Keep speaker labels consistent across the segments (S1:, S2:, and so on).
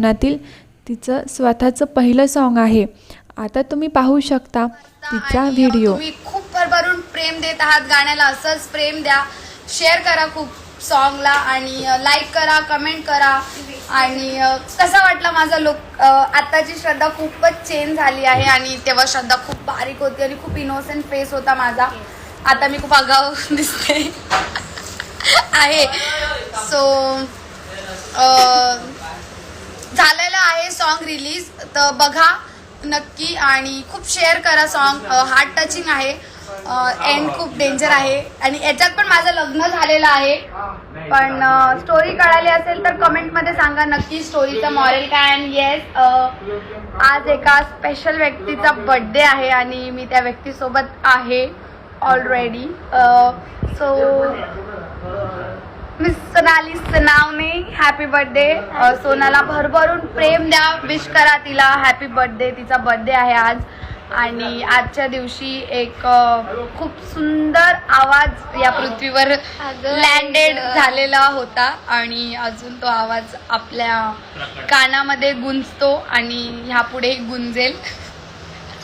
S1: नातील तिचं स्वतःचं पहिलं सॉन्ग आहे. आता तुम्ही पाहू शकता तिचा व्हिडिओ.
S2: तुम्ही खूप भरभरून प्रेम देत आहात गाण्याला, असंच प्रेम द्या. शेअर करा खूप सॉन्गला आणि लाईक करा, कमेंट करा. आणि कसा वाटला माझा लुक? आताची श्रद्धा खूपच चेंज झाली आहे आणि तेव्हा श्रद्धा खूप बारीक होती आणि खूप इनोसेंट फेस होता माझा. आता मी खूप आगाऊ दिसते आहे. सो झालेलं आहे सॉन्ग रिलीज, तर बघा नक्की आणि खूप शेअर करा. सॉन्ग हार्ट टचिंग आहे, एंड खूप डेंजर आहे आणि याच्यात पण माझं लग्न झालेलं आहे. पण स्टोरी कळाली असेल तर कमेंटमध्ये सांगा नक्की स्टोरीचा मॉरल काय. अँड येस, आज एका स्पेशल व्यक्तीचा बर्थडे आहे आणि मी त्या व्यक्तीसोबत आहे already. So miss Sonali Sonawane, happy birthday. सोनाला भरभरून प्रेम द्या, विश करा तिला हॅपी बर्थडे. तिचा बर्थडे आहे आज आणि आजच्या दिवशी एक खूप सुंदर आवाज या पृथ्वीवर लँडेड झालेला होता आणि अजून तो आवाज आपल्या कानामध्ये गुंजतो आणि ह्यापुढे गुंजेल.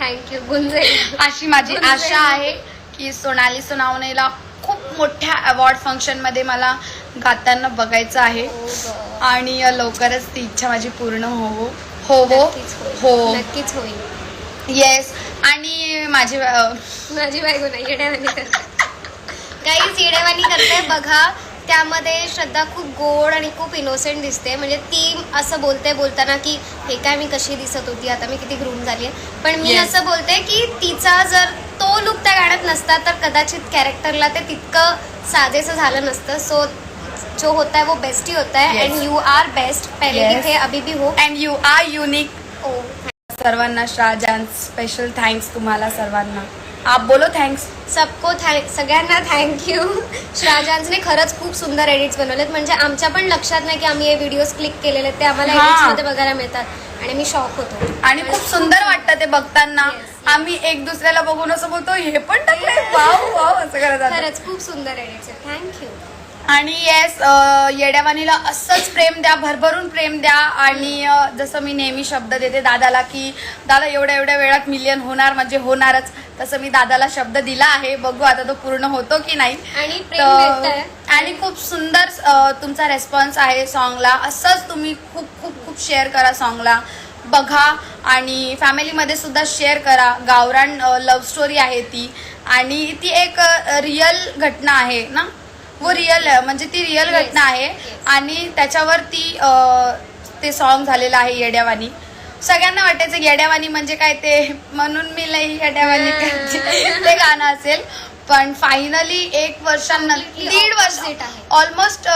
S3: थँक्यू. गुंजेल
S2: अशी माझी आशा आहे की सोनाली सोनावणेला खूप मोठ्या अवॉर्ड फंक्शनमध्ये मला गाताना बघायचं आहे आणि लवकरच ती इच्छा माझी पूर्ण हो हो हो हो
S3: नक्कीच होईल.
S2: येस. आणि माझी
S3: बायको नाही येड्यावानी करते, काही येड्यावानी करते बघा. त्यामध्ये श्रद्धा खूप गोड आणि खूप इनोसेंट दिसते. म्हणजे ती असं बोलते बोलताना की हे काय मी कशी दिसत होती, आता मी किती ग्रूम झाली आहे. पण मी असं बोलते की तिचा जर तो लुक त्या गाण्यात नसता तर कदाचित कॅरेक्टरला ते तितकं साजेसं झालं नसतं. सो जो होता है वो बेस्ट ही होता है. एंड यू आर बेस्ट, पहले भी थे अभी भी हो,
S2: अँड यू आर युनिक.
S3: ओ
S2: सर्वांना शाहजहान स्पेशल थँक्स तुम्हाला सर्वांना. आप बोलो थँक्स.
S3: सबको सगळ्यांना थँक्यू. शाहजहानने खरंच खूप सुंदर एडिट्स बनवलेत. म्हणजे आमच्या पण लक्षात नाही की आम्ही हे व्हिडिओज क्लिक केलेले, ते आम्हाला एडिट्समध्ये बघायला मिळतात आणि मी शॉक होतो.
S2: आणि खूप सुंदर वाटतं ते बघताना. आम्ही एक दुसऱ्याला बघून असं बोलतो हे पण टाकलंय, वाव वाव असं करत.
S3: खरंच खूप सुंदर एडिट्स आहेत. थँक्यू.
S2: आणि येस, येड्यावानीला असंच प्रेम द्या, भरभरून प्रेम द्या. आणि जसं मी नेहमी शब्द देते दादाला की दादा एवढ्या एवढ्या वेळात मिलियन होणार म्हणजे होणारच, तसं मी दादाला शब्द दिला आहे. बघू आता तो पूर्ण होतो की नाही. आणि खूप सुंदर तुमचा रेस्पॉन्स आहे सॉन्गला. असंच तुम्ही खूप खूप खूप शेअर करा सॉन्गला, बघा आणि फॅमिलीमध्ये सुद्धा शेअर करा. गावरान लव्ह स्टोरी आहे ती आणि ती एक रिअल घटना आहे ना, वो रिअल म्हणजे ती रिअल घटना आहे आणि त्याच्यावर ते सॉन्ग झालेलं आहे येड्यावानी. सगळ्यांना वाटायचं येड्यावानी म्हणजे काय ते, म्हणून मी लई येड्यावानी ते गाणं असेल. पण फायनली 1 वर्षानंतर 1.5 वर्ष ऑलमोस्ट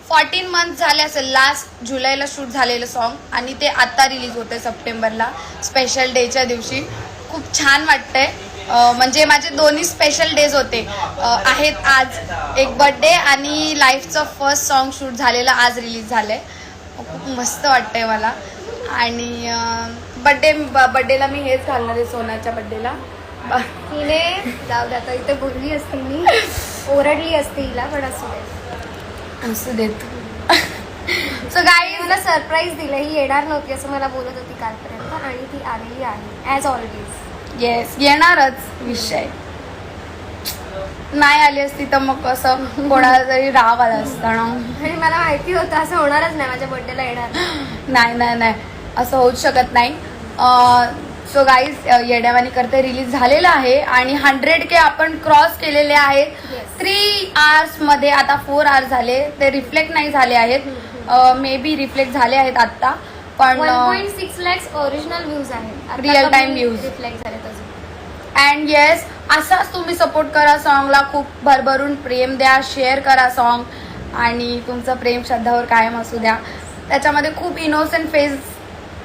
S2: 14 मंथ झाले असेल. लास्ट जुलैला शूट झालेलं सॉन्ग आणि ते आता रिलीज होते सप्टेंबरला, स्पेशल डेच्या दिवशी. खूप छान वाटतंय. म्हणजे माझे दोन्ही स्पेशल डेज होते आहेत आज. एक बर्थडे आणि लाईफचं फर्स्ट सॉन्ग शूट झालेलं आज रिलीज झालंय. खूप मस्त वाटतंय मला. आणि बर्थडेला मी हेच घालणार आहे, सोनाच्या बर्थडेला.
S3: तिने जाऊ द्या, आता इथे बोलली असती मी, ओरडली असती हिला, पण असू देत.
S2: सो गाईज,
S3: मला सरप्राईज दिलं. ही येणार नव्हती असं मला बोलत होती कालपर्यंत आणि ती आलेली आहे ॲज ऑलवेज.
S2: येस, येणारच. विषय नाही आली असती तर मग कसं कोणाला तरी राग आला असता ना.
S3: आणि मला माहिती होतं असं होणारच नाही, माझ्या बर्थडेला येणार
S2: नाही नाही नाही, असं होऊच शकत नाही. सो गाईज, येड्यावानी करते रिलीज झालेलं आहे आणि 100K आपण क्रॉस केलेले आहेत. 3 hours मध्ये. आता 4 hours झाले, ते रिफ्लेक्ट नाही झाले आहेत. मे बी रिफ्लेक्ट झाले आहेत आत्ता. पण
S3: 1.6 lakhs ओरिजिनल व्ह्यूज आहेत,
S2: रिअल टाइम व्ह्यूज
S3: रिफ्लेक्ट झाले.
S2: अँड येस, असाच तुम्ही सपोर्ट करा सॉन्गला, खूप भरभरून प्रेम द्या, शेअर करा सॉन्ग आणि तुमचं प्रेम श्रद्धावर कायम असू द्या. त्याच्यामध्ये खूप इनोसेंट फेस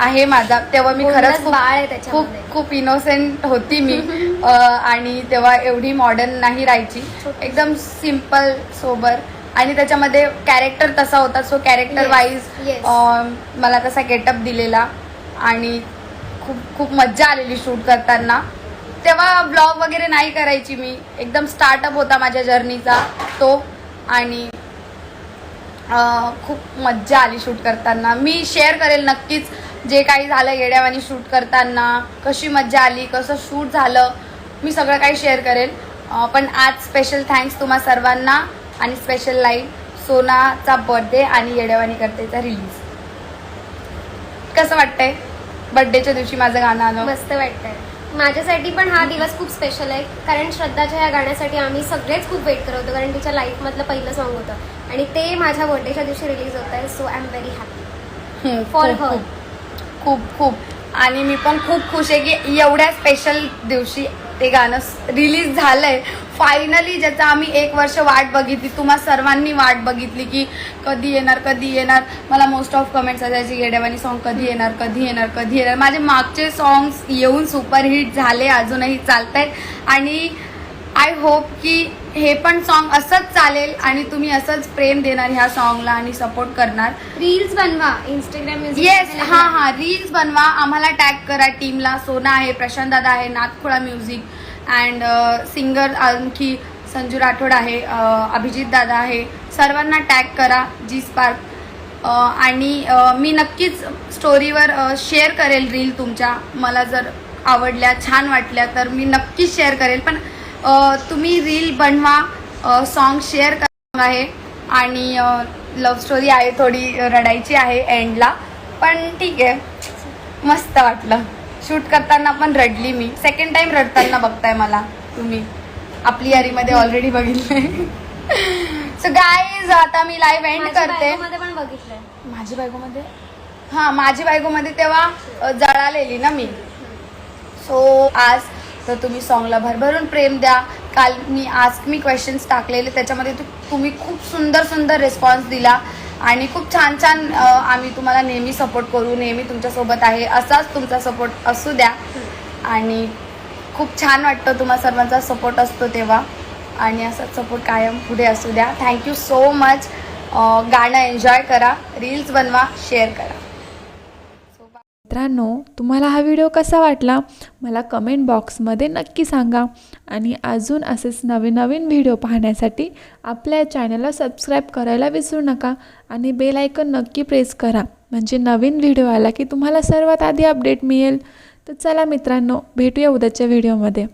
S2: आहे माझा. तेव्हा मी खरंच खूप खूप इनोसेंट होती मी आणि तेव्हा एवढी मॉडर्न नाही राहायची, एकदम सिम्पल सोबर. आणि त्याच्यामध्ये कॅरेक्टर तसा होता. सो कॅरेक्टर वाईज मला तसा गेटअप दिलेला आणि खूप खूप मज्जा आलेली शूट करताना. तेव्हा ब्लॉग वगैरे नाही करायची मी, एकदम स्टार्टअप होता माझ्या जर्नीचा तो. आणि खूप मज्जा आली शूट करताना. मी शेअर करेल नक्कीच जे काही झालं येड्यावानी शूट करताना, कशी मज्जा आली, कसं शूट झालं, मी सगळं काही शेअर करेल. पण आज स्पेशल थँक्स तुम्हा सर्वांना आणि स्पेशल लाईव्ह सोनाचा बर्थडे आणि येड्यावानी करतेचा रिलीज. कसं वाटतंय बर्थडेच्या दिवशी माझं गाणं आलं?
S3: मस्त वाटतंय. माझ्यासाठी पण हा दिवस खूप स्पेशल आहे, कारण श्रद्धाच्या ह्या गाण्यासाठी आम्ही सगळेच खूप वेट करत होतो, कारण तिच्या लाईफमधलं पहिलं सॉन्ग होतं आणि ते माझ्या बर्थडेच्या दिवशी रिलीज होत आहे. So I am very happy for her.
S2: खूप खूप. आणि मी पण खूप खुश आहे की एवढ्या स्पेशल दिवशी ते गाणं रिलीज झालंय फायनली, ज्याचा आम्ही 1 वर्ष वाट बघितली, तुम्हा सर्वांनी वाट बघितली की कधी येणार कधी येणार. मला मोस्ट ऑफ कमेंट्स असायचे येड्यावानी सॉन्ग कधी येणार कधी येणार कधी येणार. माझे मागचे सॉंग्स येऊन सुपरहिट झाले, अजूनही चालत आहेत आणि आय होप की हे पण सॉन्ग असंच चालेल आणि तुम्ही असंच प्रेम देणार ह्या सॉन्गला आणि सपोर्ट करणार.
S3: रील्स बनवा इंस्टाग्राम म्युझिक.
S2: येस, हां रील्स बनवा, आम्हाला टॅग करा टीमला. सोना आहे, प्रशांत दादा आहे, नाथखोळा म्युझिक अँड सिंगर आणखी संजू राठोड आहे, अभिजित दादा आहे, सर्वांना टॅग करा जी स्पार्क. आणि मी नक्कीच स्टोरीवर शेअर करेल रील तुमच्या. मला जर आवडल्या छान वाटल्या तर मी नक्कीच शेअर करेल. पण तुम्ही रील बनवा, सॉन्ग शेअर करा आहे. आणि लव्ह स्टोरी आहे, थोडी रडायची आहे एंडला, पण ठीक आहे, मस्त वाटलं. शूट करताना पण रडली मी. सेकंड टाइम रडताना बघताय मला तुम्ही, आपली यारीमध्ये ऑलरेडी बघितलंय. सो गाईज आता मी लाईव्ह एंड करते.
S3: पण बघितलंय
S2: माझी बायकोमध्ये, हां माझी बायकोमध्ये तेव्हा जळालेली ना मी. सो आज तर तुम्ही सॉन्गला भरभरून प्रेम द्या. काल मी आस्क मी क्वेश्चन्स टाकलेले, त्याच्यामध्ये तुम्ही खूप सुंदर सुंदर रिस्पॉन्स दिला आणि खूप छान छान. आम्ही तुम्हाला नेहमी सपोर्ट करू, नेहमी तुमच्यासोबत आहे, असाच तुमचा सपोर्ट असू द्या. आणि खूप छान वाटतं तुम्हा सर्वांचा सपोर्ट असतो तेव्हा, आणि असाच सपोर्ट कायम पुढे असू द्या. Thank you so much. गाणं एन्जॉय करा, रील्स बनवा, शेअर करा.
S1: मित्रांनो, तुम्हाला हा व्हिडिओ कसा वाटला मला कमेंट बॉक्समध्ये नक्की सांगा. आणि अजून असेच नवीन नवीन व्हिडिओ पाहण्यासाठी आपल्या चॅनलला सबस्क्राईब करायला विसरू नका आणि बेल आयकॉन नक्की प्रेस करा, म्हणजे नवीन व्हिडिओ आला की तुम्हाला सर्वात आधी अपडेट मिळेल. तर चला मित्रांनो, भेटूया उद्याच्या व्हिडिओमध्ये.